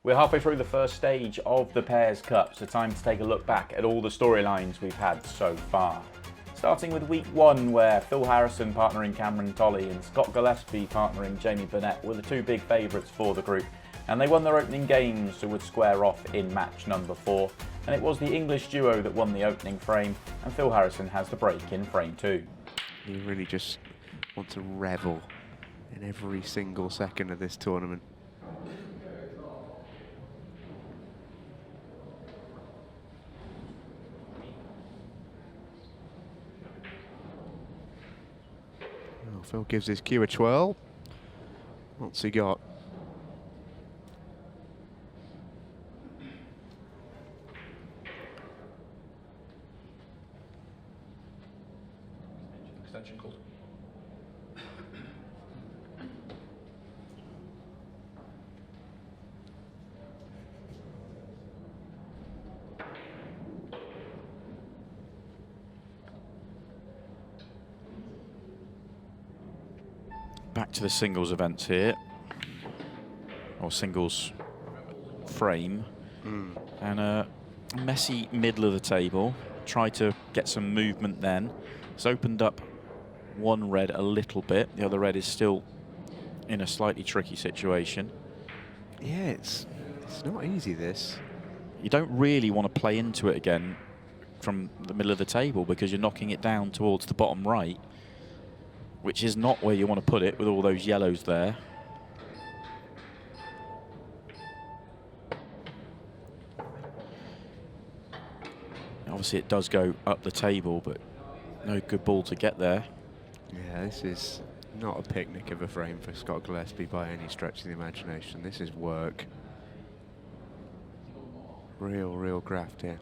We're halfway through the first stage of the Pairs Cup, so time to take a look back at all the storylines we've had so far. Starting with week 1, where Phil Harrison partnering Cameron Tolley and Scott Gillespie partnering Jamie Burnett were the two big favourites for the group, and they won their opening games, so would square off in match number 4. And it was the English duo that won the opening frame, and Phil Harrison has the break in frame 2. You really just want to revel in every single second of this tournament. Oh, Phil gives his cue a twirl. What's he got? Extension called. Back to the singles events here, or singles frame, and a messy middle of the table. Tried to get some movement then. It's opened up one red a little bit. The other red is still in a slightly tricky situation. Yeah, it's not easy, this. You don't really want to play into it again from the middle of the table because you're knocking it down towards the bottom right, which is not where you want to put it with all those yellows there. Obviously it does go up the table, but no good ball to get there. Yeah, this is not a picnic of a frame for Scott Gillespie by any stretch of the imagination. This is work. Real graft here.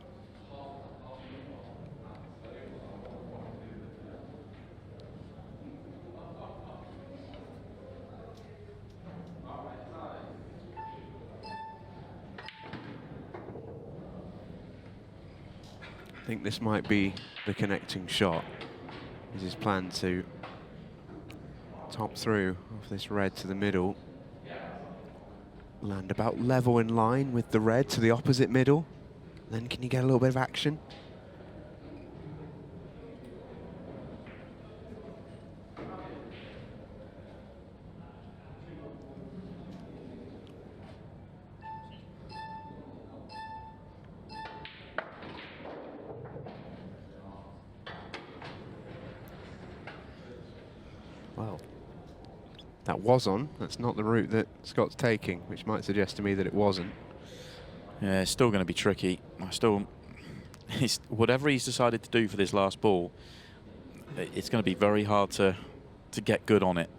I think this might be the connecting shot. Is his plan to top through off this red to the middle, land about level in line with the red to the opposite middle, then can you get a little bit of action? Well, that was on. That's not the route that Scott's taking, which might suggest to me that it wasn't. Yeah, it's still going to be tricky. Whatever he's decided to do for this last ball, it's going to be very hard to get good on it.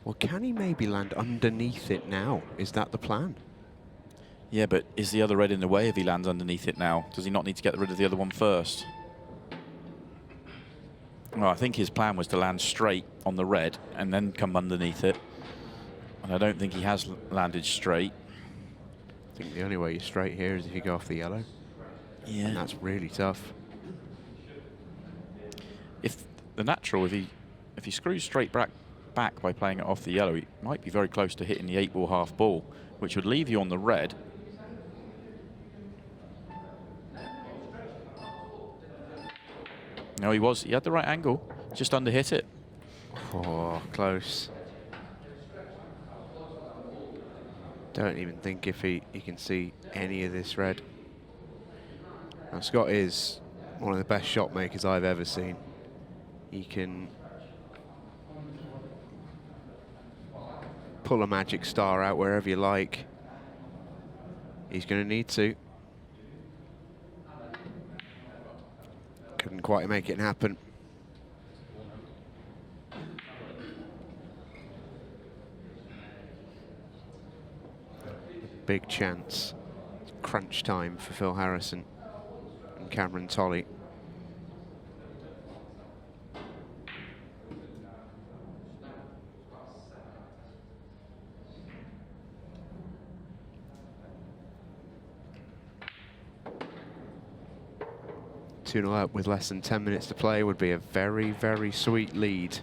Well, can he maybe land underneath it now? Is that the plan? Yeah, but is the other red in the way if he lands underneath it now? Does he not need to get rid of the other one first? Well, I think his plan was to land straight on the red and then come underneath it. And I don't think he has landed straight. I think the only way you're straight here is if you go off the yellow. Yeah. And that's really tough. If he screws straight back by playing it off the yellow, he might be very close to hitting the 8-ball half ball, which would leave you on the red. No, he had the right angle, just under hit it. Oh, close. Don't even think if he can see any of this red. Now, Scott is one of the best shot makers I've ever seen. He can pull a magic star out wherever you like. He's going to need to. Couldn't quite make it happen. Big chance. Crunch time for Phil Harrison and Cameron Tolley. Two up with less than 10 minutes to play would be a very, very sweet lead.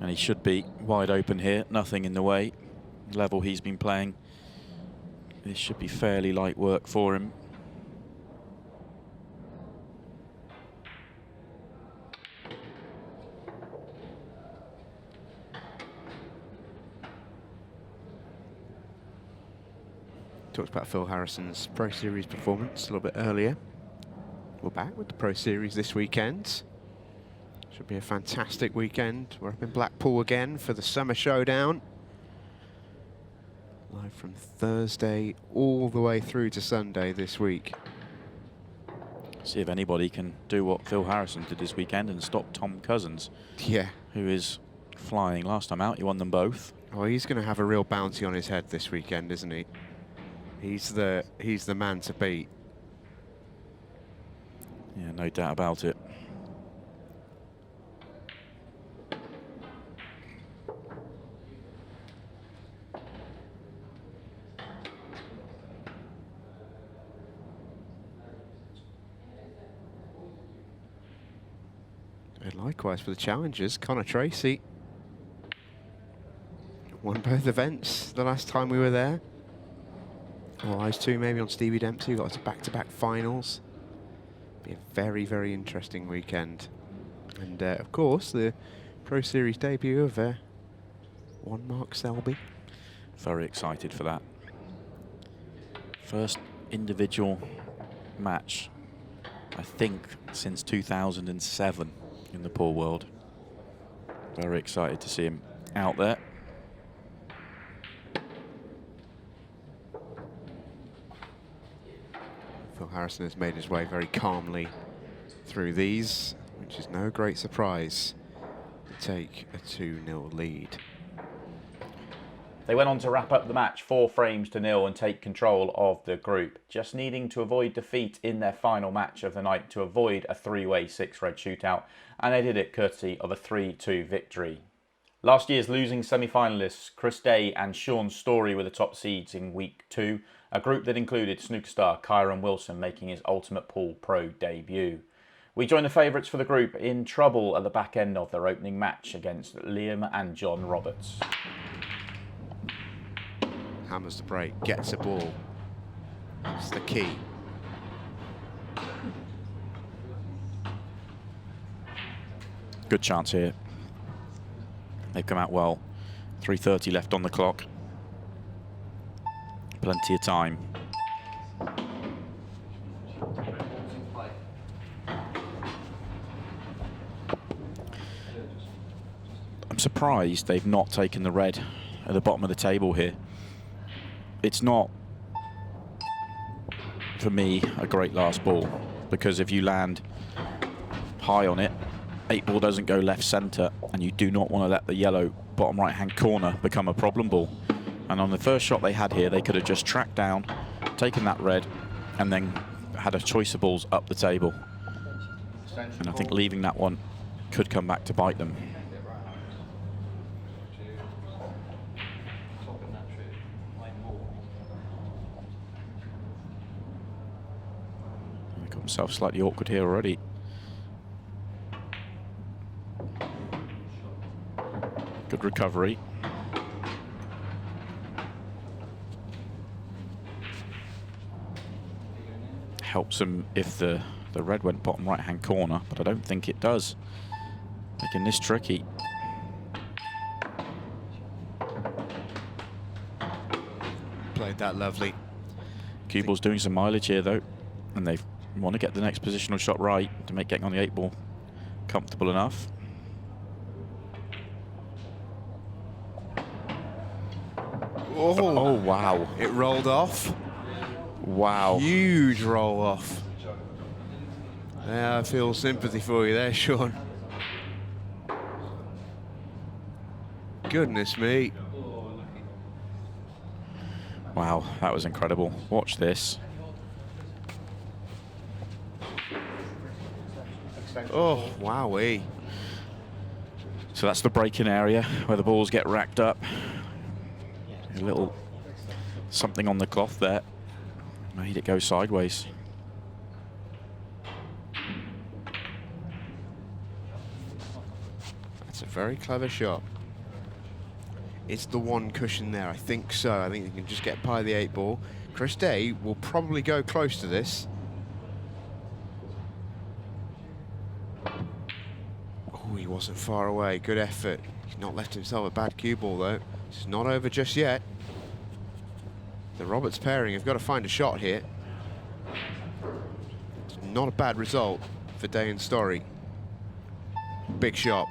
And he should be wide open here, nothing in the way. level he's been playing, this should be fairly light work for him. Talked about Phil Harrison's Pro Series performance a little bit earlier. We're back with the Pro Series this weekend. Should be a fantastic weekend. We're up in Blackpool again for the Summer Showdown. Live from Thursday all the way through to Sunday this week. See if anybody can do what Phil Harrison did this weekend and stop Tom Cousins. Yeah. Who is flying. Last time out, he won them both. Oh, he's going to have a real bounty on his head this weekend, isn't he? He's the man to beat. Yeah, no doubt about it. And likewise for the challengers, Connor Tracy won both events the last time we were there. Or eyes too, maybe on Stevie Dempsey, got to back-to-back finals. Be a very, very interesting weekend. And of course, the Pro Series debut of one Mark Selby. Very excited for that. First individual match, I think, since 2007 in the pool world. Very excited to see him out there. Phil Harrison has made his way very calmly through these, which is no great surprise to take a 2-0 lead. They went on to wrap up the match 4-0 and take control of the group, just needing to avoid defeat in their final match of the night to avoid a 3-way 6-red shootout, and they did it courtesy of a 3-2 victory. Last year's losing semi-finalists Chris Day and Sean Story were the top seeds in week 2, a group that included snooker star Kyron Wilson making his Ultimate Pool Pro debut. We join the favourites for the group in trouble at the back end of their opening match against Liam and John Roberts. Hammers the break, gets a ball. That's the key. Good chance here. They've come out well. 3:30 left on the clock. Plenty of time. I'm surprised they've not taken the red at the bottom of the table here. It's not, for me, a great last ball, because if you land high on it, 8 ball doesn't go left centre, and you do not want to let the yellow bottom right hand corner become a problem ball. And on the first shot they had here, they could have just tracked down, taken that red, and then had a choice of balls up the table. And I think leaving that one could come back to bite them. They got themselves slightly awkward here already. Good recovery. Helps them if the red went bottom right hand corner, but I don't think it does. Making this tricky. Played that lovely. Cue ball's doing some mileage here though, and they want to get the next positional shot right to make getting on the 8 ball comfortable enough. Oh wow. It rolled off. Wow. Huge roll off. Yeah, I feel sympathy for you there, Sean. Goodness me. Wow, that was incredible. Watch this. Oh, wowee. So that's the break-in area where the balls get racked up. A little something on the cloth there made it go sideways. That's a very clever shot. It's the one cushion there, I think so. I think you can just get by the 8 ball. Chris Day will probably go close to this. Oh, he wasn't far away. Good effort. He's not left himself a bad cue ball though. It's not over just yet. The Roberts pairing have got to find a shot here. It's not a bad result for Day and Story. Big shot.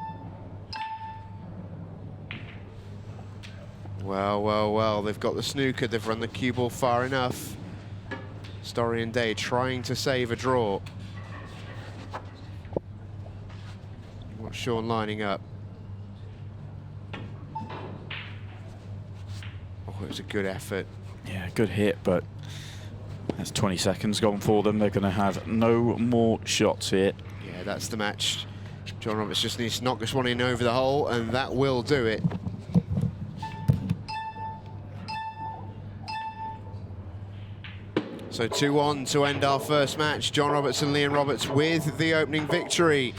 Well, well, well, they've got the snooker, they've run the cue ball far enough. Story and Day trying to save a draw. What's Sean lining up? Oh, it was a good effort. Yeah, good hit, but that's 20 seconds gone for them. They're going to have no more shots here. Yeah, that's the match. John Roberts just needs to knock this one in over the hole, and that will do it. So 2-1 to end our first match. John Roberts and Liam Roberts with the opening victory.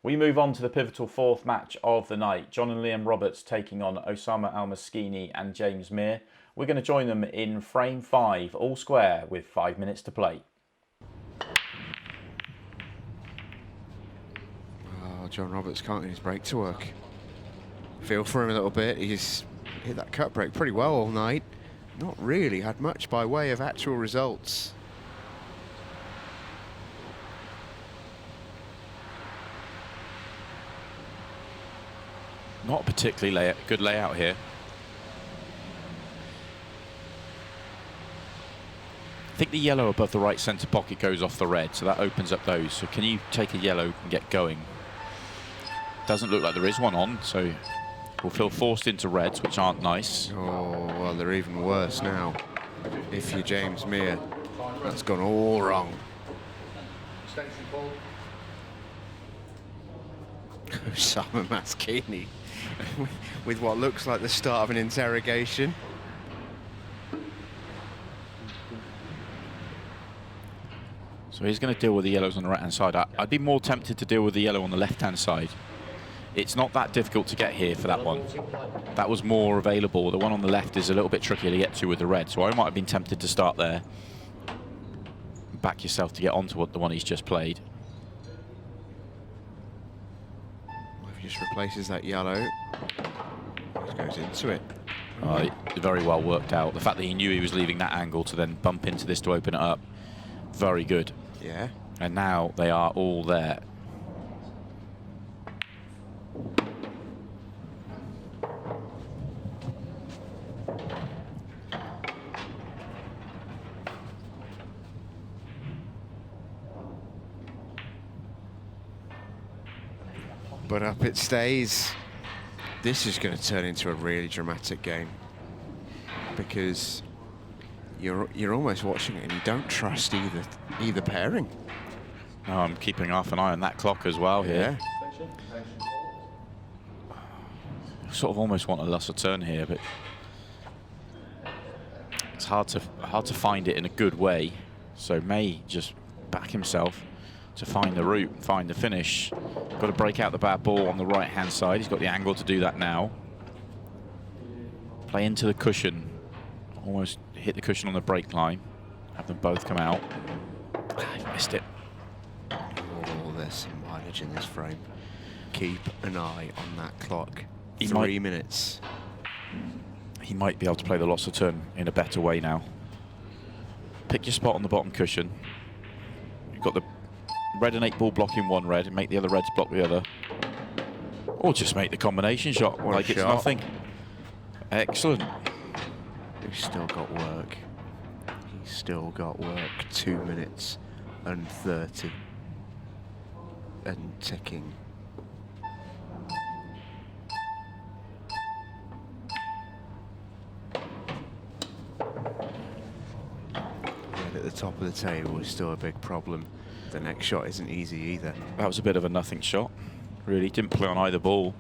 We move on to the pivotal 4th match of the night. John and Liam Roberts taking on Osama Al-Maskini and James Meir. We're going to join them in frame 5, all square, with 5 minutes to play. Oh, John Roberts can't get his break to work. Feel for him a little bit. He's hit that cut break pretty well all night. Not really had much by way of actual results. Not a particularly good layout here. I think the yellow above the right centre pocket goes off the red, so that opens up those. So can you take a yellow and get going? Doesn't look like there is one on, so we'll feel forced into reds, which aren't nice. Oh, well, they're even worse now. If you're James Meir, that's gone all wrong. Osama Maskini with what looks like the start of an interrogation. So he's going to deal with the yellows on the right-hand side. I'd be more tempted to deal with the yellow on the left-hand side. It's not that difficult to get here for that one. That was more available. The one on the left is a little bit trickier to get to with the red, so I might have been tempted to start there. Back yourself to get onto what the one he's just played. If he just replaces that yellow, he goes into it. Very well worked out. The fact that he knew he was leaving that angle to then bump into this to open it up, very good. Yeah. And now they are all there. But up it stays. This is going to turn into a really dramatic game because you're almost watching it and you don't trust either pairing. Oh, I'm keeping half an eye on that clock as well here. Sort of almost want a lesser turn here, but it's hard to find it in a good way. So May just back himself to find the route, find the finish. Got to break out the bad ball on the right-hand side. He's got the angle to do that now. Play into the cushion. Almost hit the cushion on the break line. Have them both come out. He missed it. Oh, there's some mileage in this frame. Keep an eye on that clock. He 3 minutes. He might be able to play the loss of turn in a better way now. Pick your spot on the bottom cushion. You've got the red and 8 ball blocking one red and make the other reds block the other. Or just make the combination shot like it's nothing. Excellent. He's still got work. He's still got work. 2 minutes and 30. And ticking. At the top of the table is still a big problem. The next shot isn't easy either. That was a bit of a nothing shot. Really didn't play on either ball.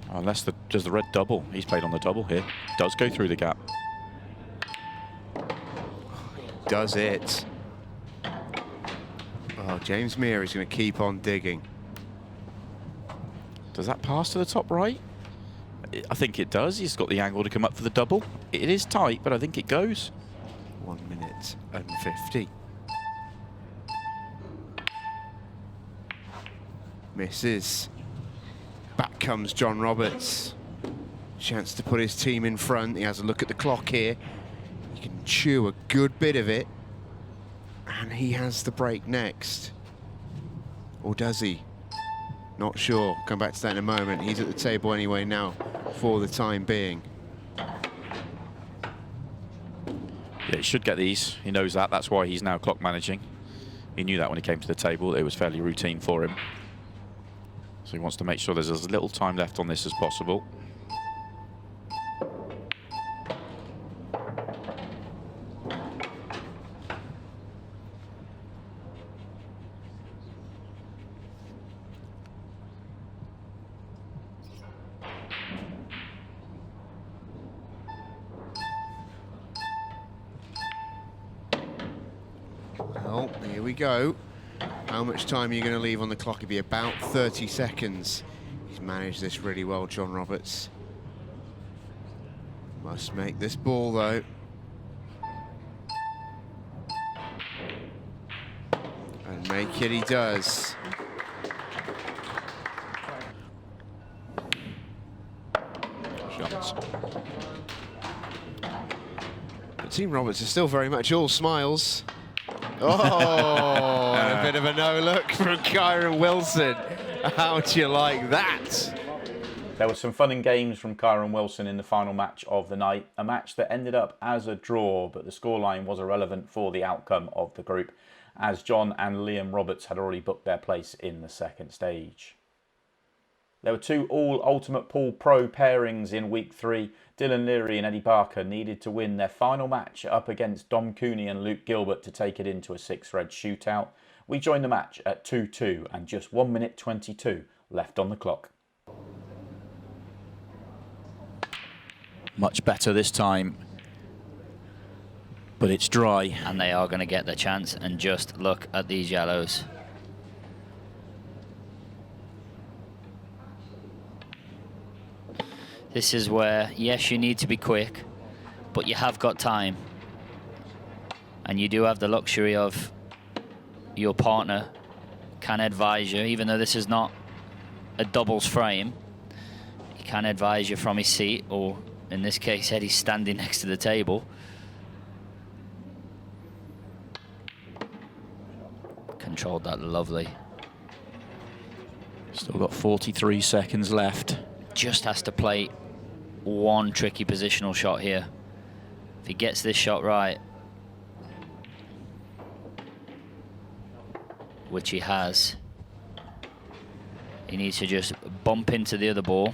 Unless does the red double. He's played on the double here. Does go through the gap. Does it. Oh, James Meir is going to keep on digging. Does that pass to the top right? I think it does. He's got the angle to come up for the double. It is tight, but I think it goes. 1 minute and 50. Misses. Back comes John Roberts. Chance to put his team in front. He has a look at the clock here. He can chew a good bit of it. And he has the break next. Or does he? Not sure. Come back to that in a moment. He's at the table anyway now for the time being. Yeah, he should get these. He knows that. That's why he's now clock managing. He knew that when he came to the table. It was fairly routine for him. So he wants to make sure there's as little time left on this as possible. Well, here we go. How much time are you going to leave on the clock? It'll be about 30 seconds. He's managed this really well, John Roberts. Must make this ball, though. And make it he does. Shots. But Team Roberts is still very much all smiles. Oh, and a bit of a no-look from Kyron Wilson. How'd you like that? There was some fun and games from Kyron Wilson in the final match of the night. A match that ended up as a draw, but the scoreline was irrelevant for the outcome of the group, as John and Liam Roberts had already booked their place in the second stage. There were two all-ultimate pool pro pairings in week 3. Dylan Leary and Eddie Barker needed to win their final match up against Dom Cooney and Luke Gilbert to take it into a 6-red shootout. We joined the match at 2-2 and just 1 minute 22 left on the clock. Much better this time, but it's dry. And they are going to get the chance, and just look at these yellows. This is where, yes, you need to be quick, but you have got time. And you do have the luxury of your partner can advise you, even though this is not a doubles frame, he can advise you from his seat, or in this case, Eddie's standing next to the table. Controlled that lovely. Still got 43 seconds left. Just has to play one tricky positional shot here. If he gets this shot right, which he has, he needs to just bump into the other ball.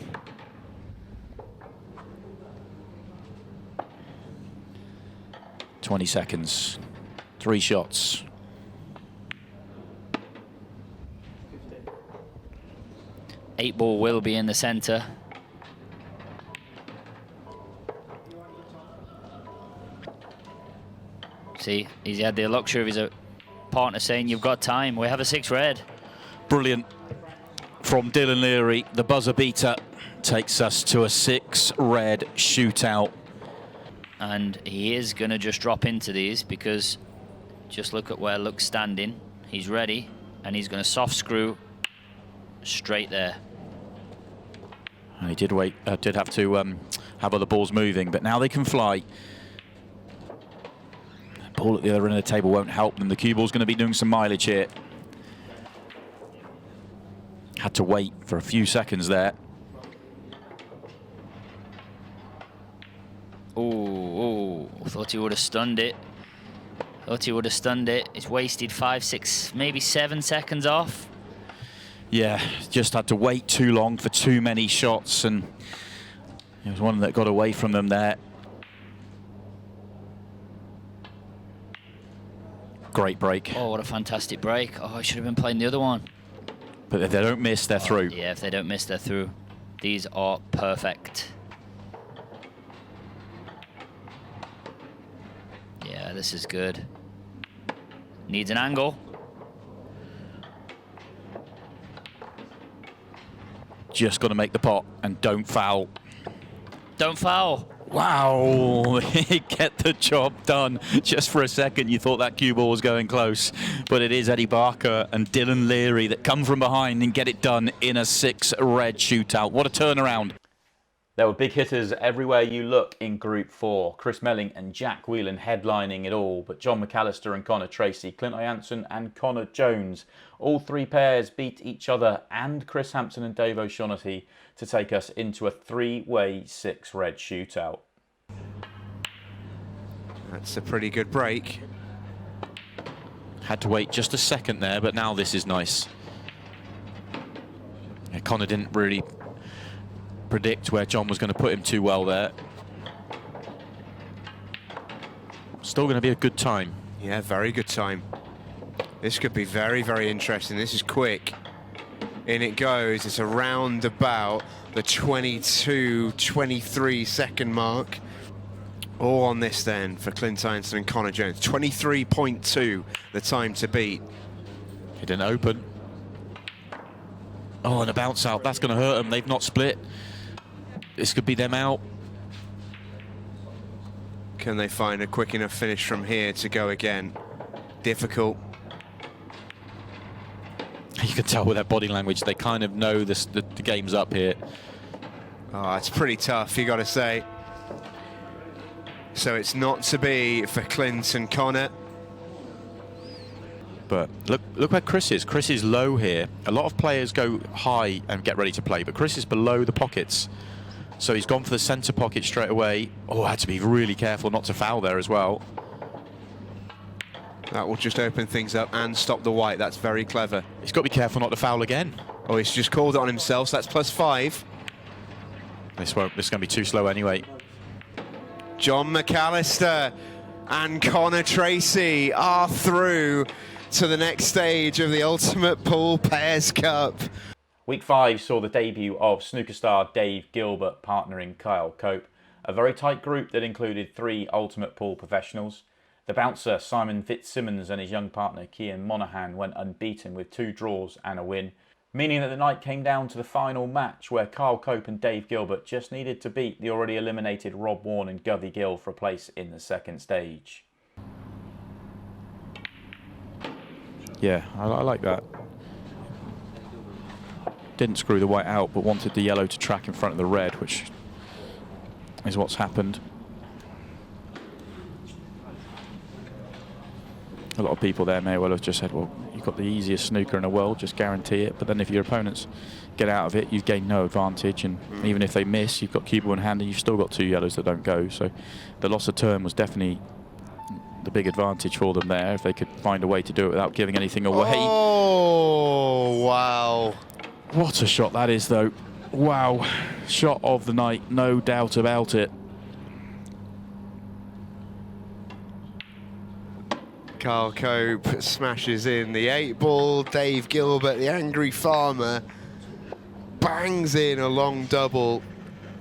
.20 seconds. 3 shots. Eight ball will be in the center. See, he's had the luxury of his partner saying, you've got time, we have a 6-red. Brilliant from Dylan Leary. The buzzer beater takes us to a 6-red shootout. And he is going to just drop into these, because just look at where Luke's standing. He's ready, and he's going to soft screw straight there. And he did have to have other balls moving, but now they can fly. The ball at the other end of the table won't help them. The cue ball's going to be doing some mileage here. Had to wait for a few seconds there. Oh, thought he would have stunned it. Thought he would have stunned it. It's wasted 5, 6, maybe 7 seconds off. Yeah, just had to wait too long for too many shots, and it was one that got away from them there. Great break. Oh, what a fantastic break. Oh, I should have been playing the other one. But if they don't miss, they're through. Yeah, if they don't miss, they're through. These are perfect. Yeah, this is good. Needs an angle. Just got to make the pot and don't foul. Don't foul. Wow, get the job done. Just for a second, you thought that cue ball was going close. But it is Eddie Barker and Dylan Leary that come from behind and get it done in a 6-red shootout. What a turnaround. There were big hitters everywhere you look in Group 4. Chris Melling and Jack Whelan headlining it all, but John McAllister and Connor Tracy, Clint Jansen and Connor Jones, all three pairs beat each other and Chris Hampson and Dave O'Shaughnessy to take us into a 3-way 6-red shootout. That's a pretty good break. Had to wait just a second there, but now this is nice. Yeah, Connor didn't really predict where John was going to put him too well there. Still going to be a good time. Yeah, very good time. This could be very, very interesting. This is quick. In it goes. It's around about the 22, 23 second mark. All on this then for Clint Jansen and Connor Jones. 23.2 the time to beat. It didn't open. Oh, and a bounce out. That's going to hurt them. They've not split. This could be them out. Can they find a quick enough finish from here to go again? Difficult. You can tell with their body language, they kind of know this, the game's up here. Oh, it's pretty tough, you got to say. So it's not to be for Clint and Connor. But look where Chris is. Chris is low here. A lot of players go high and get ready to play, but Chris is below the pockets. So he's gone for the centre pocket straight away. Oh, I had to be really careful not to foul there as well. That will just open things up and stop the white. That's very clever. He's got to be careful not to foul again. Oh, he's just called it on himself, so that's +5. This is going to be too slow anyway. John McAllister and Connor Tracy are through to the next stage of the Ultimate Pool Pairs Cup. Week 5 saw the debut of snooker star Dave Gilbert partnering Kyle Cope. A very tight group that included 3 Ultimate Pool professionals. The bouncer Simon Fitzsimmons and his young partner Cian Monaghan went unbeaten with 2 draws and a win, meaning that the night came down to the final match where Kyle Cope and Dave Gilbert just needed to beat the already eliminated Rob Warne and Govey Gill for a place in the second stage. Yeah, I like that. Didn't screw the white out, but wanted the yellow to track in front of the red, which is what's happened. A lot of people there may well have just said, well, you've got the easiest snooker in the world, just guarantee it. But then if your opponents get out of it, you've gained no advantage. And even if they miss, you've got cue ball in hand and you've still got 2 yellows that don't go. So the loss of turn was definitely the big advantage for them there, if they could find a way to do it without giving anything away. Oh, wow. What a shot that is, though. Wow. Shot of the night, no doubt about it. Kyle Cope smashes in the 8-ball. Dave Gilbert, the angry farmer, bangs in a long double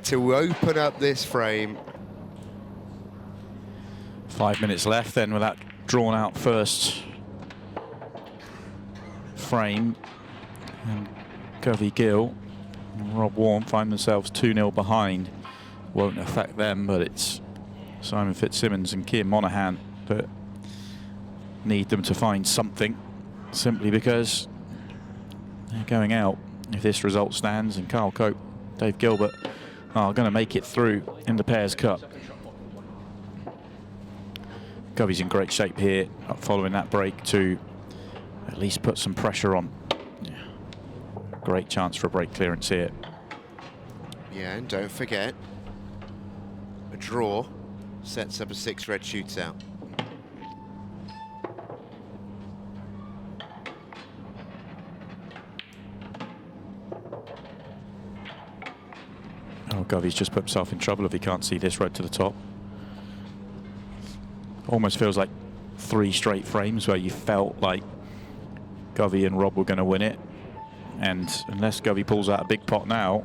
to open up this frame. 5 minutes left then with that drawn out first frame. And Govey Gill and Rob Warne find themselves 2-0 behind. Won't affect them, but it's Simon Fitzsimmons and Cian Monaghan that need them to find something, simply because they're going out if this result stands, and Kyle Cope, Dave Gilbert are going to make it through in the Pairs Cup. Govey's in great shape here following that break to at least put some pressure on. Yeah. Great chance for a break clearance here. Yeah, and don't forget, a draw sets up a 6-red shootout. Oh, Govey's just put himself in trouble if he can't see this red to the top. Almost feels like 3 straight frames where you felt like Govey and Rob were going to win it. And unless Govey pulls out a big pot now,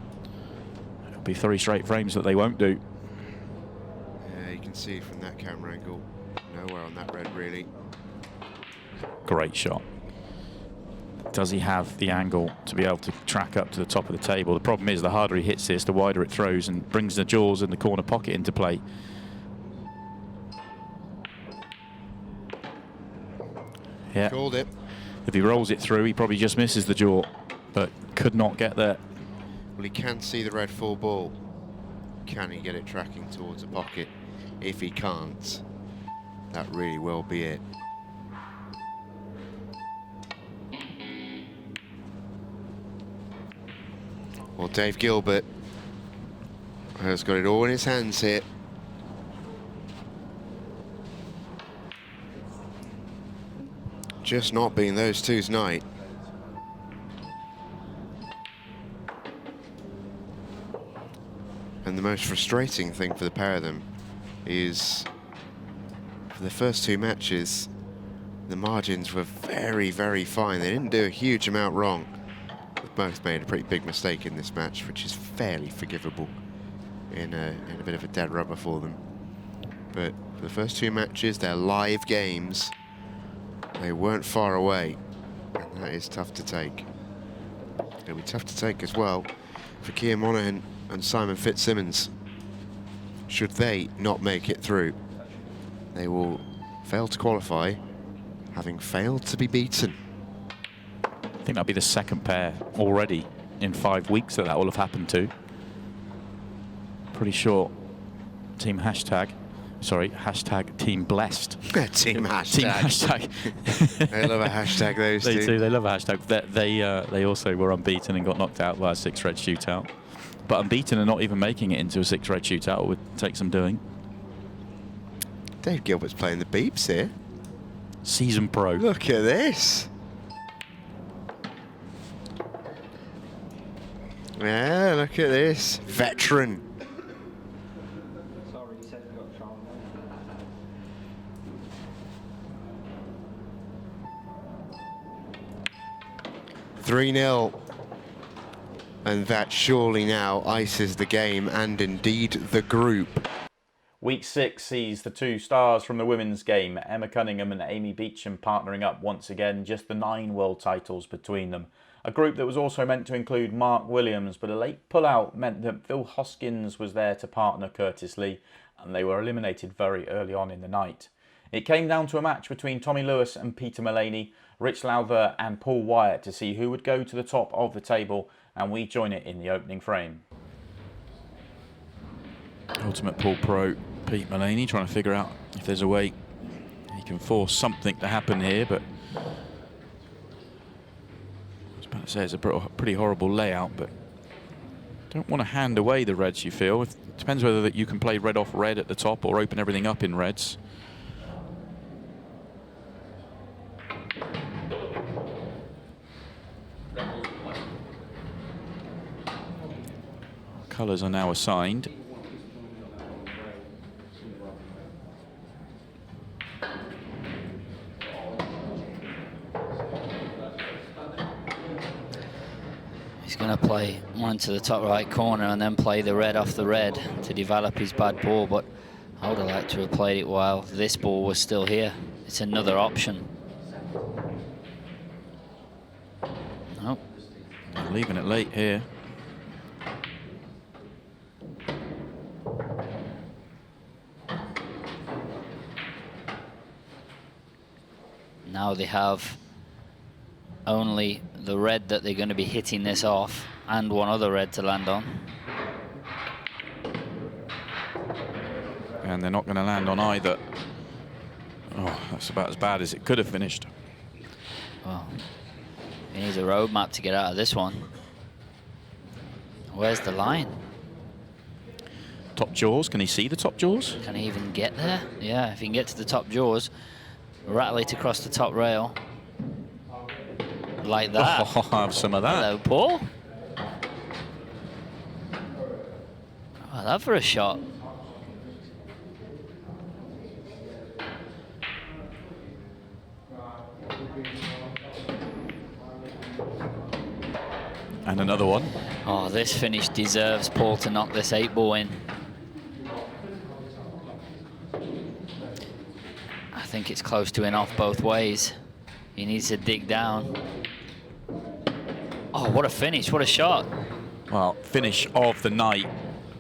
it'll be 3 straight frames that they won't do. Yeah, you can see from that camera angle, nowhere on that red really. Great shot. does he have the angle to be able to track up to the top of the table? The problem is the harder he hits this, the wider it throws and brings the jaws and the corner pocket into play. Yeah. Called it. If he rolls it through, he probably just misses the jaw, but could not get there. Well, he can see the red full ball. Can he get it tracking towards the pocket? If he can't, that really will be it. Well, Dave Gilbert has got it all in his hands here. Just not being those two's night. And the most frustrating thing for the pair of them is for the first two matches, the margins were very, very fine. They didn't do a huge amount wrong. They've both made a pretty big mistake in this match, which is fairly forgivable in a bit of a dead rubber for them. But for the first two matches, they're live games. They weren't far away, and that is tough to take. It'll be tough to take as well for Keir Monaghan and Simon Fitzsimmons. Should they not make it through, they will fail to qualify, having failed to be beaten. I think that'll be the second pair already in 5 weeks that will have happened to. Pretty sure Team Hashtag Team Blessed. Team Hashtag. Team Hashtag. They love a hashtag, those They two. do, they love a hashtag. They also were unbeaten and got knocked out by a 6-red shootout. But unbeaten and not even making it into a 6-red shootout would take some doing. Dave Gilbert's playing the beeps here. Season pro. Look at this. Yeah, look at this. Veteran. 3-0. And that surely now ices the game and indeed the group. Week 6 sees the two stars from the women's game, Emma Cunningham and Amy Beacham, partnering up once again, just the 9 world titles between them. A group that was also meant to include Mark Williams, but a late pullout meant that Phil Hoskins was there to partner Curtis Lee, and they were eliminated very early on in the night. It came down to a match between Tommy Lewis and Peter Mullaney, Rich Lowther and Paul Wyatt to see who would go to the top of the table, and we join it in the opening frame. Ultimate Pool Pro Pete Mullaney trying to figure out if there's a way he can force something to happen here, but I was about to say it's a pretty horrible layout, but don't want to hand away the reds, you feel. It depends whether that you can play red off red at the top or open everything up in reds. Colours are now assigned. He's going to play one to the top right corner and then play the red off the red to develop his bad ball, but I would have liked to have played it while this ball was still here. It's another option. Nope. Leaving it late here. Now they have only the red that they're going to be hitting this off and one other red to land on. And they're not going to land on either. Oh, that's about as bad as it could have finished. Well, he needs a roadmap to get out of this one. Where's the line? Top jaws, can he see the top jaws? Can he even get there? Yeah, if he can get to the top jaws, rattle it across the top rail. Like that. Oh, have some of that. Hello, Paul. Oh, that for a shot. And another one. Oh, this finish deserves Paul to knock this 8-ball in. I think it's close to in off both ways. He needs to dig down. Oh, what a finish, what a shot. Well, finish of the night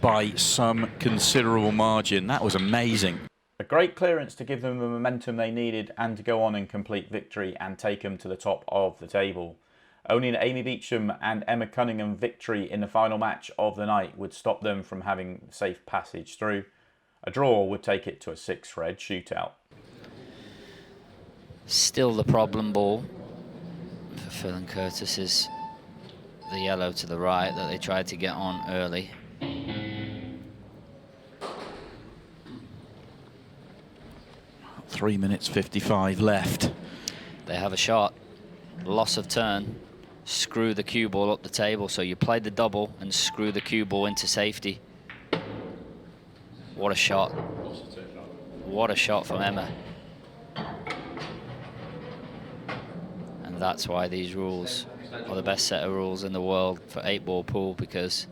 by some considerable margin. That was amazing. A great clearance to give them the momentum they needed and to go on and complete victory and take them to the top of the table. Only an Amy Beacham and Emma Cunningham victory in the final match of the night would stop them from having safe passage through. A draw would take it to a 6-red shootout. Still the problem ball for Phil and Curtis is the yellow to the right that they tried to get on early. Three minutes 55 left. They have a shot, loss of turn, screw the cue ball up the table. So you play the double and screw the cue ball into safety. What a shot. What a shot from Emma. And that's why these rules are the best set of rules in the world for 8-ball pool, because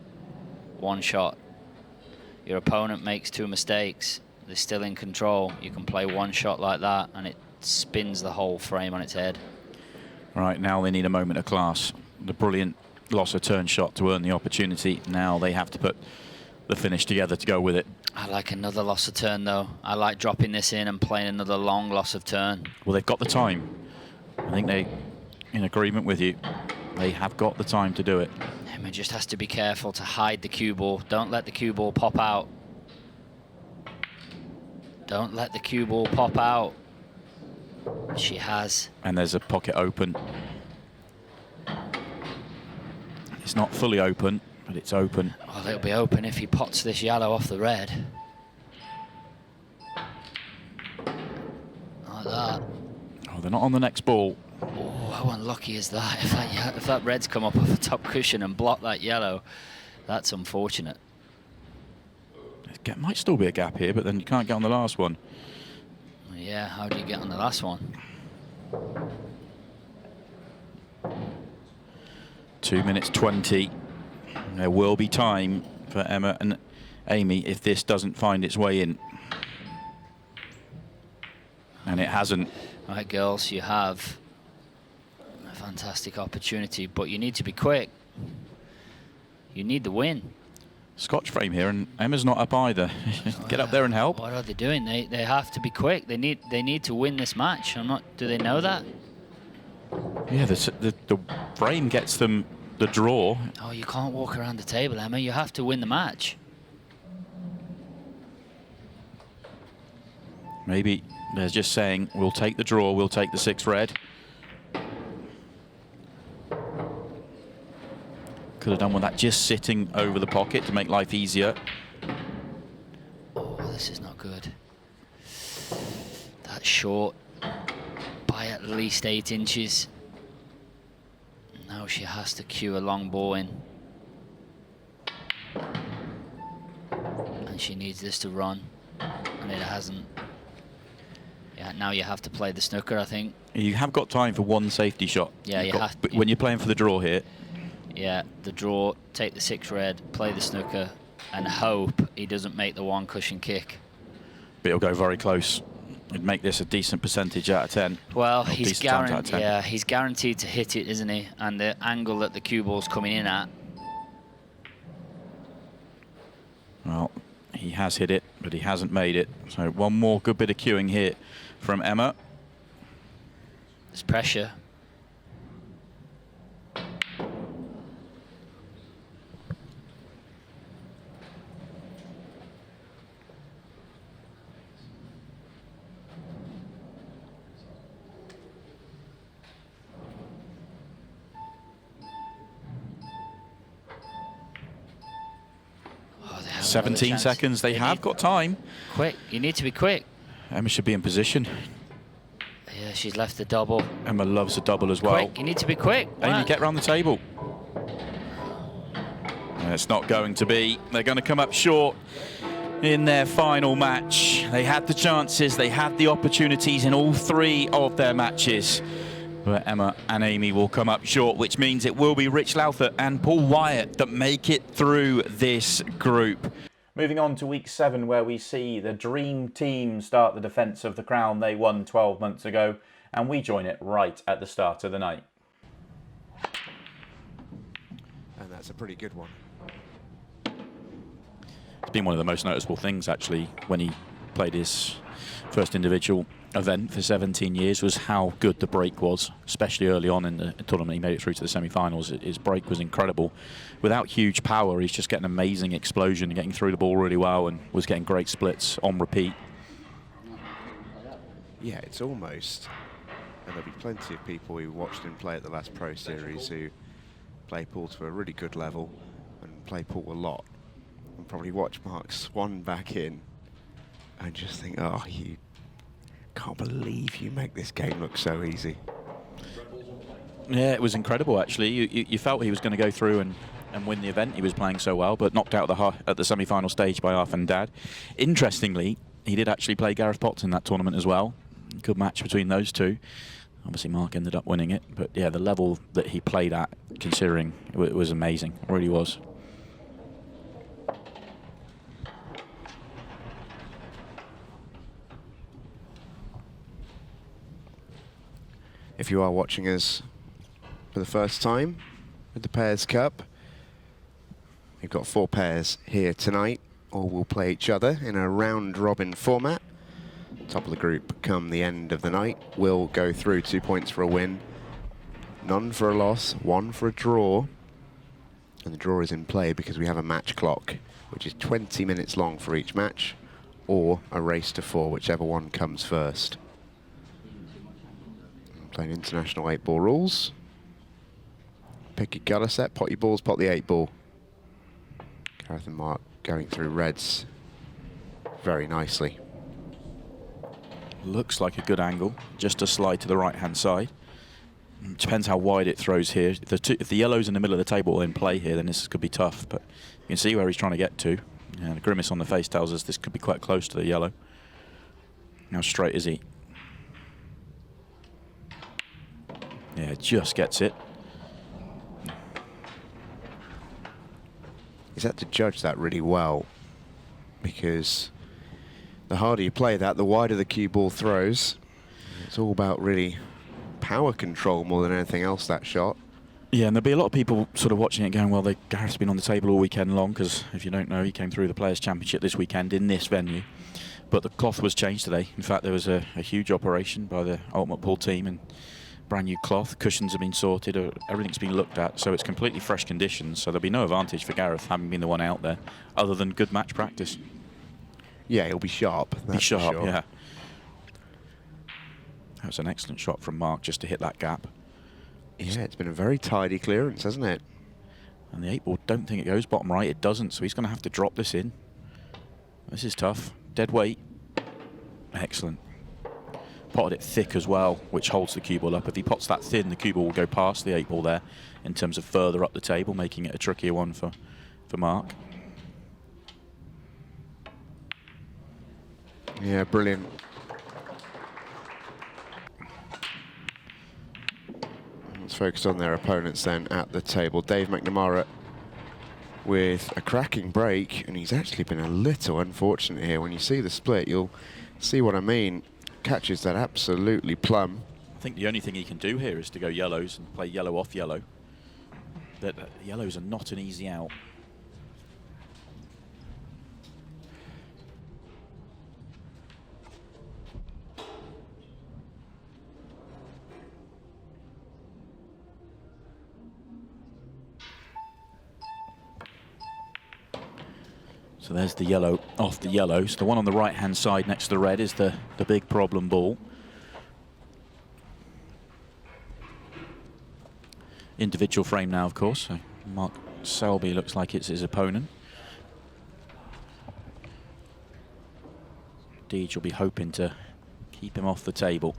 one shot, your opponent makes 2 mistakes, they're still in control. You can play one shot like that and it spins the whole frame on its head. Right, now they need a moment of class. The brilliant loss of turn shot to earn the opportunity. Now they have to put the finish together to go with it. I like another loss of turn though. I like dropping this in and playing another long loss of turn. Well, they've got the time. I think they, in agreement with you, they have got the time to do it. Emma just has to be careful to hide the cue ball. Don't let the cue ball pop out. Don't let the cue ball pop out. She has. And there's a pocket open. It's not fully open, but it's open. Well, it'll be open if he pots this yellow off the red. Like that. Oh, they're not on the next ball. Oh, how unlucky is that? If that red's come up off the top cushion and blocked that yellow, that's unfortunate. There might still be a gap here, but then you can't get on the last one. Yeah, how do you get on the last one? 2 minutes 20. There will be time for Emma and Amy if this doesn't find its way in. And it hasn't. Right, girls, you have a fantastic opportunity, but you need to be quick. You need the win. Scotch frame here, and Emma's not up either. Get up there and help. What are they doing? They have to be quick. They need to win this match. Do they know that? Yeah, the frame gets them the draw. Oh, you can't walk around the table, Emma. You have to win the match. Maybe they're just saying, we'll take the draw, we'll take the 6-red. Could have done with that just sitting over the pocket to make life easier. Oh, this is not good. That's short by at least 8 inches. Now she has to cue a long ball in. And she needs this to run, and it hasn't. Yeah, now you have to play the snooker, I think. You have got time for one safety shot. Yeah, you have. But when you're playing for the draw here. Yeah, the draw, take the 6-red, play the snooker, and hope he doesn't make the 1 cushion kick. But it'll go very close. It'd make this a decent percentage out of 10. Well, he's guaranteed to hit it, isn't he? And the angle that the cue ball's coming in at. Well, he has hit it, but he hasn't made it. So one more good bit of cueing here from Emma. There's pressure. Oh, 17 seconds. They have got time. Quick. You need to be quick. Emma should be in position. Yeah, she's left the double. Emma loves a double as well. Quick. You need to be quick. Amy, get round the table. It's not going to be. They're going to come up short in their final match. They had the chances, they had the opportunities in all 3 of their matches. But Emma and Amy will come up short, which means it will be Rich Lowther and Paul Wyatt that make it through this group. Moving on to week 7, where we see the dream team start the defence of the crown they won 12 months ago, and we join it right at the start of the night. That's a pretty good one. It's been one of the most noticeable things, actually, when he played his first individual event for 17 years, was how good the break was, especially early on in the tournament. He made it through to the semi-finals. His break was incredible. Without huge power, he's just getting an amazing explosion, getting through the ball really well, and was getting great splits on repeat. Yeah, it's almost, and there'll be plenty of people who watched him play at the last Pro Series who play pool to a really good level and play pool a lot, and probably watch Mark Swan back in and just think, oh, you can't believe you make this game look so easy. Yeah, it was incredible, actually. You felt he was going to go through and win the event. He was playing so well, but knocked out at the semi-final stage by Arf and Dad. Interestingly, he did actually play Gareth Potts in that tournament as well. Good match between those two. Obviously, Mark ended up winning it, but yeah, the level that he played at, considering, it was amazing. It really was. If you are watching us for the first time with the Pairs Cup, we've got 4 pairs here tonight. All will play each other in a round-robin format. Top of the group come the end of the night will go through. 2 points for a win, none for a loss, 1 for a draw. And the draw is in play because we have a match clock, which is 20 minutes long for each match, or a race to 4, whichever one comes first. Playing international 8-ball rules. Pick your gutter set, pot your balls, pot the 8-ball. Gareth and Mark going through reds very nicely. Looks like a good angle, just a slide to the right-hand side. It depends how wide it throws here. If the yellow's in the middle of the table in play here, then this could be tough, but you can see where he's trying to get to. And the grimace on the face tells us this could be quite close to the yellow. How straight is he? Yeah, just gets it. He's had to judge that really well, because the harder you play that, the wider the cue ball throws. It's all about really power control more than anything else, that shot. Yeah, and there'll be a lot of people sort of watching it going, well, Gareth's been on the table all weekend long, because if you don't know, he came through the Players' Championship this weekend in this venue. But the cloth was changed today. In fact, there was a huge operation by the Ultimate Pool team, and brand new cloth, cushions have been sorted, everything's been looked at, so it's completely fresh conditions, so there'll be no advantage for Gareth having been the one out there, other than good match practice. Yeah, he'll be sharp. Be sharp, sure. Yeah. That was an excellent shot from Mark just to hit that gap. Yeah, it's been a very tidy clearance, hasn't it? And the 8-ball, don't think it goes bottom right, it doesn't, so he's going to have to drop this in. This is tough. Dead weight. Excellent. Potted it thick as well, which holds the cue ball up. If he pots that thin, the cue ball will go past the 8-ball there in terms of further up the table, making it a trickier one for Mark. Yeah, brilliant. Let's focus on their opponents then at the table. Dave McNamara with a cracking break, and he's actually been a little unfortunate here. When you see the split, you'll see what I mean. Catches that absolutely plumb. I think the only thing he can do here is to go yellows and play yellow off yellow. The yellows are not an easy out. So there's the yellow off the yellow. So the one on the right-hand side next to the red is the big problem ball. Individual frame now, of course. So Mark Selby looks like it's his opponent. Deej will be hoping to keep him off the table.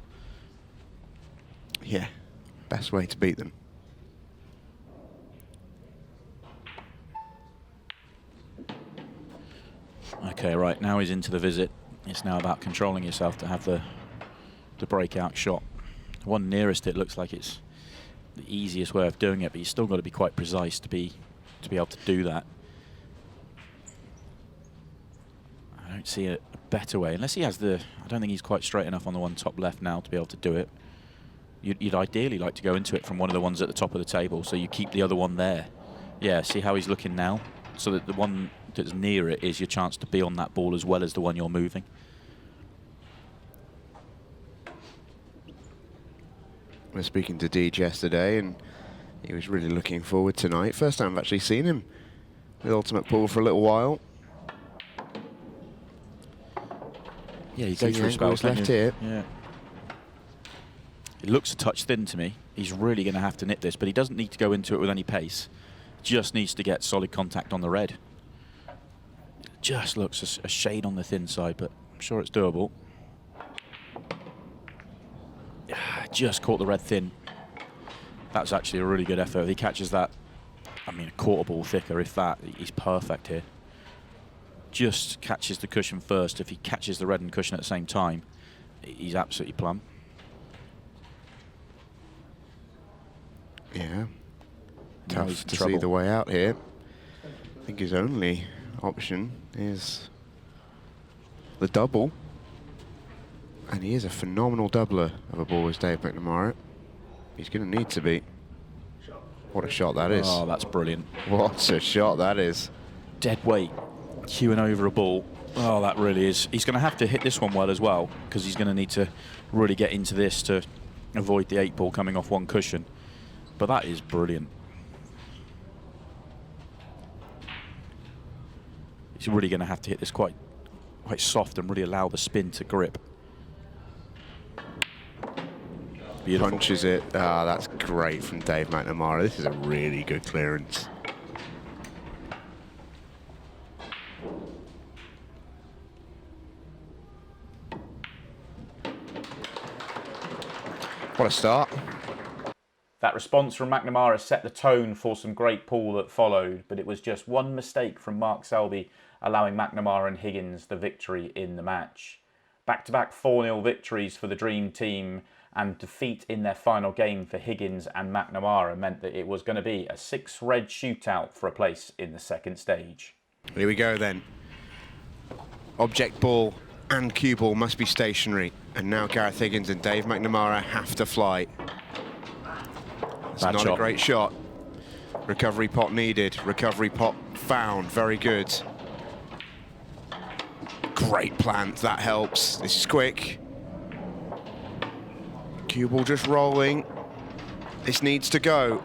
Yeah, best way to beat them. Okay, right, now he's into the visit. It's now about controlling yourself to have the breakout shot. The one nearest it looks like it's the easiest way of doing it, but you've still got to be quite precise to be able to do that. I don't see a better way, unless he has I don't think he's quite straight enough on the one top left now to be able to do it. You'd ideally like to go into it from one of the ones at the top of the table, so you keep the other one there Yeah, see how he's looking now? So that the one that's near it is your chance to be on that ball as well as the one you're moving. I was speaking to Deej yesterday, and he was really looking forward tonight. First time I've actually seen him with Ultimate Pool for a little while. Yeah, he goes for a spell. Left here. Yeah. It looks a touch thin to me. He's really going to have to nip this, but he doesn't need to go into it with any pace. Just needs to get solid contact on the red. Just looks a shade on the thin side, but I'm sure it's doable. Just caught the red thin. That's actually a really good effort. If he catches that, I mean, a quarter ball thicker, if that, he's perfect here. Just catches the cushion first. If he catches the red and cushion at the same time, he's absolutely plumb. Yeah. Tough to see the way out here. I think his only option is the double. And he is a phenomenal doubler of a ball as Dave McNamara. He's going to need to be. What a shot that is. Oh, that's brilliant. What a shot that is. Dead weight, queuing over a ball. Oh, that really is. He's going to have to hit this one well as well, because he's going to need to really get into this to avoid the 8 ball coming off one cushion. But that is brilliant. He's really going to have to hit this quite soft and really allow the spin to grip. Beautiful. Punches it. Ah, that's great from Dave McNamara. This is a really good clearance. What a start. That response from McNamara set the tone for some great pool that followed, but it was just one mistake from Mark Selby allowing McNamara and Higgins the victory in the match. Back-to-back 4-0 victories for the Dream Team, and defeat in their final game for Higgins and McNamara meant that it was going to be a 6-red shootout for a place in the second stage. Here we go then. Object ball and cue ball must be stationary, and now Gareth Higgins and Dave McNamara have to fly. It's not a great shot. Recovery pot needed. Recovery pot found. Very good. Great plant. That helps. This is quick. Cue ball just rolling. This needs to go.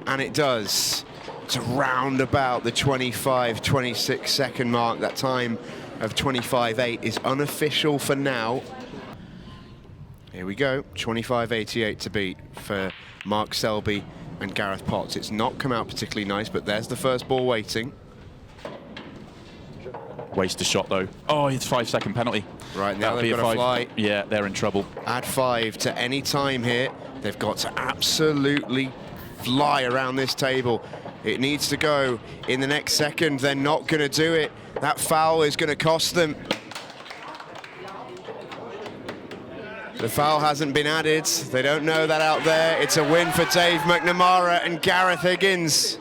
And it does. It's around about the 25, 26 second mark. That time of 25.8 is unofficial for now. Here we go. 25.88 to beat for Mark Selby and Gareth Potts. It's not come out particularly nice, but there's the first ball waiting. Waste a shot though. Oh, it's 5-second penalty. Right, now they've got to fly. Yeah, they're in trouble. Add 5 to any time here. They've got to absolutely fly around this table. It needs to go in the next second. They're not going to do it. That foul is going to cost them. The foul hasn't been added. They don't know that out there. It's a win for Dave McNamara and Gareth Higgins.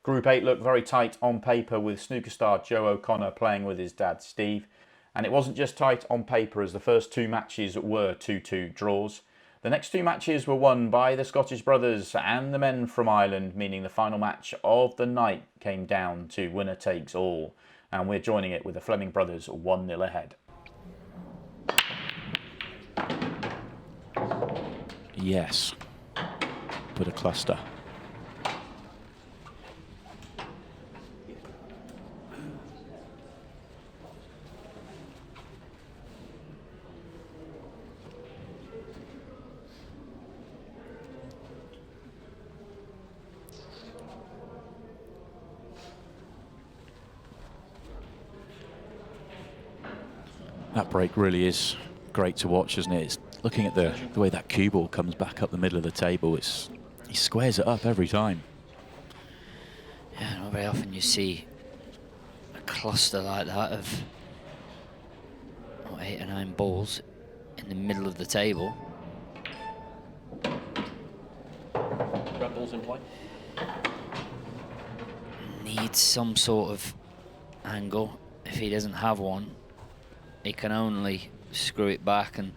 Group 8 looked very tight on paper with snooker star Joe O'Connor playing with his dad Steve. And it wasn't just tight on paper, as the first 2 matches were 2-2 draws. The next 2 matches were won by the Scottish brothers and the men from Ireland, meaning the final match of the night came down to winner takes all. And we're joining it with the Fleming brothers 1-0 ahead. Yes, put a cluster. That break really is great to watch, isn't it? It's looking at the way that cue ball comes back up the middle of the table. He squares it up every time. Yeah, not very often you see a cluster like that of 8 or 9 balls in the middle of the table. Red balls in play. Needs some sort of angle. If he doesn't have one, he can only screw it back and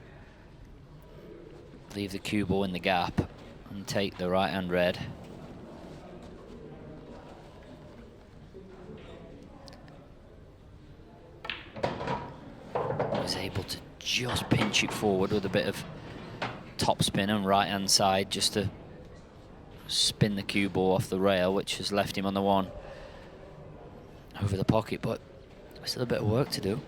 leave the cue ball in the gap and take the right hand red. was able to just pinch it forward with a bit of top spin and right hand side just to spin the cue ball off the rail, which has left him on the one over the pocket, but still a bit of work to do.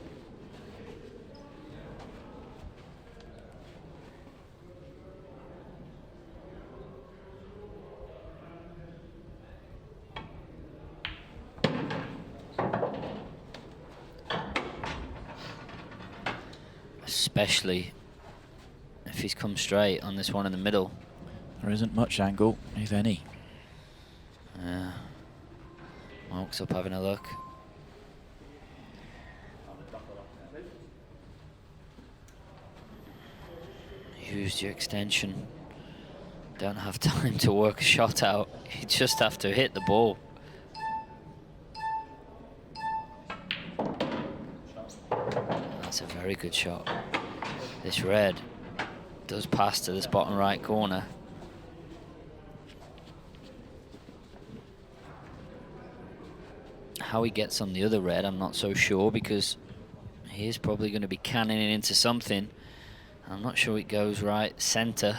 Especially if he's come straight on this one in the middle. There isn't much angle, if any. Yeah. Mark's up having a look. Used your extension. Don't have time to work a shot out. You just have to hit the ball. That's a very good shot. This red does pass to this bottom right corner. How he gets on the other red, I'm not so sure, because he is probably going to be cannoning into something. I'm not sure it goes right center.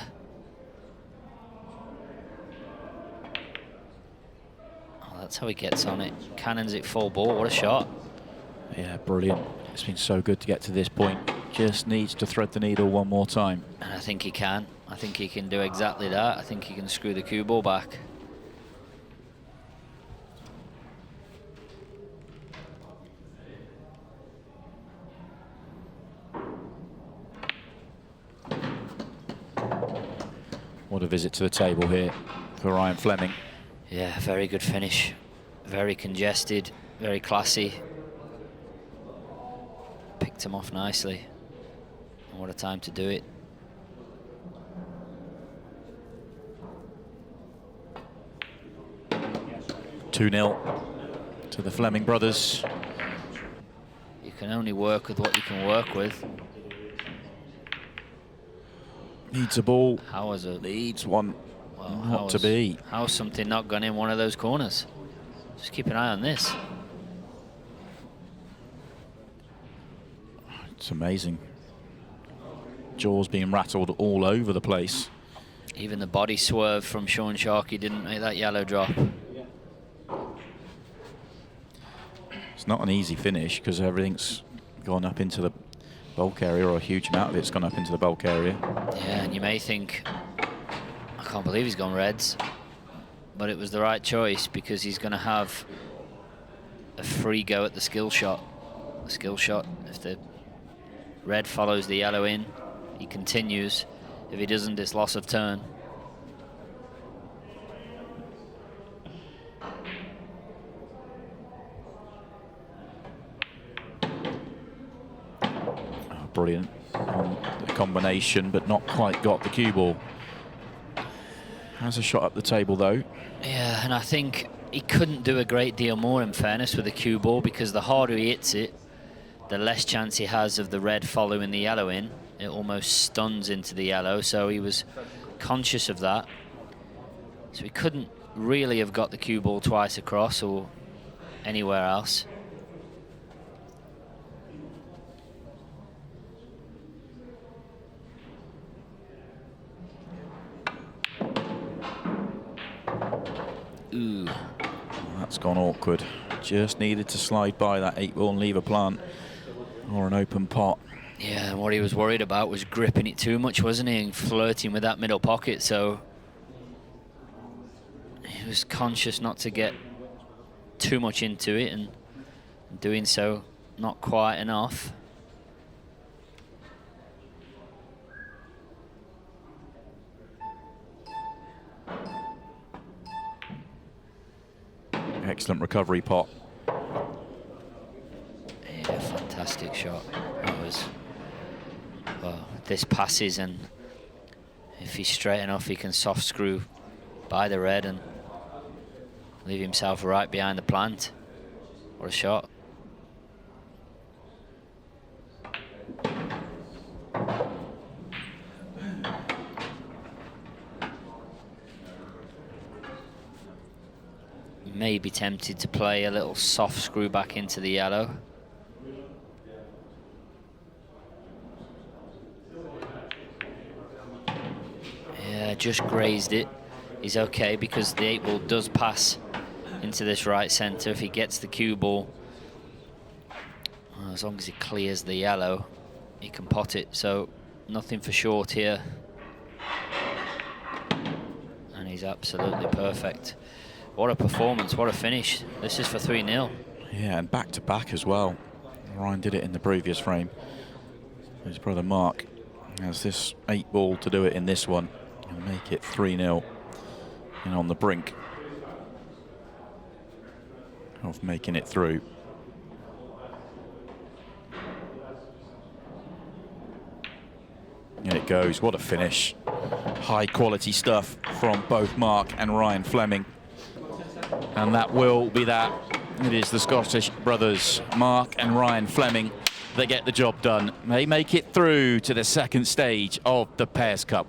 Oh, that's how he gets on it. Cannons it full ball. What a shot. Yeah, brilliant. It's been so good to get to this point. Just needs to thread the needle one more time. And I think he can. I think he can do exactly that. I think he can screw the cue ball back. What a visit to the table here for Ryan Fleming. Yeah, very good finish. Very congested, very classy. Picked him off nicely. And what a time to do it. (2-0) to the Fleming brothers. You can only work with what you can work with. Needs a ball. How was it? Needs one. Well, Not to be. How's something not gone in one of those corners? Just keep an eye on this. It's amazing. Jaws being rattled all over the place. Even the body swerve from Sean Sharkey didn't make that yellow drop. It's not an easy finish because everything's gone up into the bulk area, or a huge amount of it's gone up into the bulk area. Yeah, and you may think, I can't believe he's gone reds, but it was the right choice because he's going to have a free go at the skill shot. The skill shot, if the red follows the yellow in, he continues. If he doesn't, it's loss of turn. Brilliant on the combination, but not quite got the cue ball. Has a shot up the table though. Yeah, and I think he couldn't do a great deal more, in fairness, with the cue ball, because the harder he hits it, the less chance he has of the red following the yellow in. It almost stuns into the yellow, so he was conscious of that. So he couldn't really have got the cue ball twice across or anywhere else. Ooh. That's gone awkward. Just needed to slide by that 8-ball and leave a plant or an open pot. Yeah, and what he was worried about was gripping it too much, wasn't he? And flirting with that middle pocket, so he was conscious not to get too much into it, and doing so not quite enough. Excellent recovery pot. Yeah, fantastic shot. That was, well, this passes, and if he's straight enough, he can soft screw by the red and leave himself right behind the plant. What a shot. May be tempted to play a little soft screw back into the yellow. just grazed it. He's okay because the 8 ball does pass into this right centre if he gets the cue ball. Well, as long as he clears the yellow, he can pot it. So nothing for short here. And he's absolutely perfect. What a performance, what a finish. This is for 3-0. Yeah, and back to back as well. Ryan did it in the previous frame. His brother Mark has this 8 ball to do it in this one and make it 3-0. And on the brink of making it through. And it goes, what a finish. High quality stuff from both Mark and Ryan Fleming. And that will be that. It is the Scottish brothers, Mark and Ryan Fleming, that get the job done. They make it through to the second stage of the Pairs Cup.